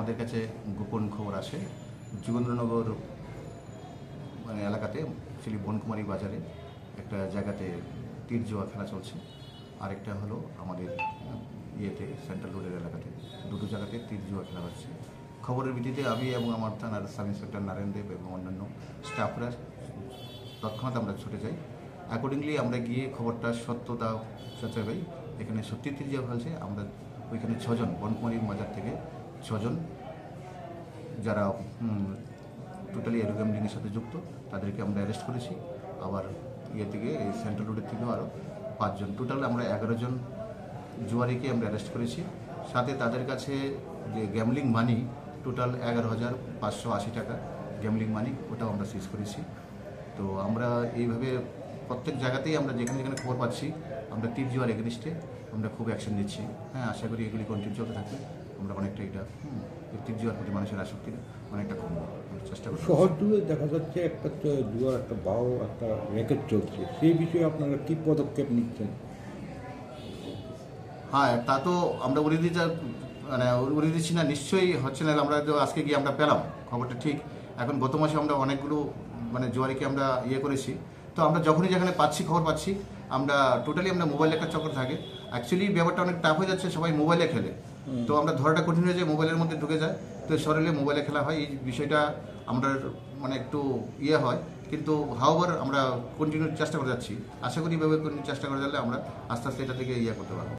আমাদের কাছে গোপন খবর আসে যোগেন্দ্রনগর এলাকাতে অ্যাকচুয়ালি বনকুমারী বাজারে একটা জায়গাতে তীর জুয়া খেলা চলছে। আরেকটা হলো আমাদের ইয়েতে সেন্ট্রাল রোডের এলাকাতে, দুটো জায়গাতে তীর জুয়া খেলা হচ্ছে। খবরের ভিত্তিতে আমি এবং আমার থানার সাব ইন্সপেক্টর নারায়ণ দেব এবং অন্যান্য স্টাফরা তৎক্ষণাৎ আমরা ছুটে যাই। অ্যাকর্ডিংলি আমরা গিয়ে খবরটা সত্যতা যাচাই পাই, এখানে সত্যি তীর জুয়া খেলছে। আমরা ওইখানে 6 জন বনকুমারী বাজার থেকে 6 জন যারা টোটালি এরো গ্যামলিংয়ের সাথে যুক্ত তাদেরকে আমরা অ্যারেস্ট করেছি। আবার থেকে এই সেন্ট্রাল রোডের থেকেও আরও 5 জন, টোটাল আমরা 11 জন জুয়ারিকে আমরা অ্যারেস্ট করেছি। সাথে তাদের কাছে যে গ্যামলিং মানি টোটাল 11,580 টাকা গ্যামলিং মানি, ওটাও আমরা সিজ করেছি। তো আমরা এইভাবে প্রত্যেক জায়গাতেই আমরা যেখানে যেখানে খবর পাচ্ছি আমরা তীর জুয়ার এগেনিস্টে আমরা খুব অ্যাকশন নিচ্ছি। হ্যাঁ, আশা করি এগুলি কন্টিনিউ চলতে থাকবে। আমরা অনেকটা এটা তীর জুয়ার প্রতি মানুষের আসক্তিটা অনেকটা কমবো চেষ্টা করি। শহর জুড়ে দেখা যাচ্ছে একটা জুয়ার একটা বড় একটা র্যাকেট চলছে, সেই বিষয়ে আপনারা কী পদক্ষেপ নিচ্ছেন? হ্যাঁ, তা তো আমরা উড়িয়ে দিচ্ছি না, নিশ্চয়ই হচ্ছে না। আমরা তো আজকে গিয়ে আমরা পেলাম খবরটা ঠিক। এখন গত মাসে আমরা অনেকগুলো জুয়ারিকে আমরা করেছি। তো আমরা যখনই যেখানে পাচ্ছি খবর পাচ্ছি আমরা টোটালি আমরা মোবাইলে একটা চক্র থাকে। অ্যাকচুয়ালি ব্যাপারটা অনেক টাফ হয়ে যাচ্ছে, সবাই মোবাইলে খেলে। তো আমরা ধরাটা কঠিন হয়ে যায়, মোবাইলের মধ্যে ঢুকে যায়। তো শরীরে মোবাইলে খেলা হয়, এই বিষয়টা আমরা একটু হয়। কিন্তু হাওয়ার আমরা কন্টিনিউ চেষ্টা করে যাচ্ছি। আশা করি এভাবে চেষ্টা করে যালে আমরা আস্তে আস্তে এটা থেকে করতে পারবো।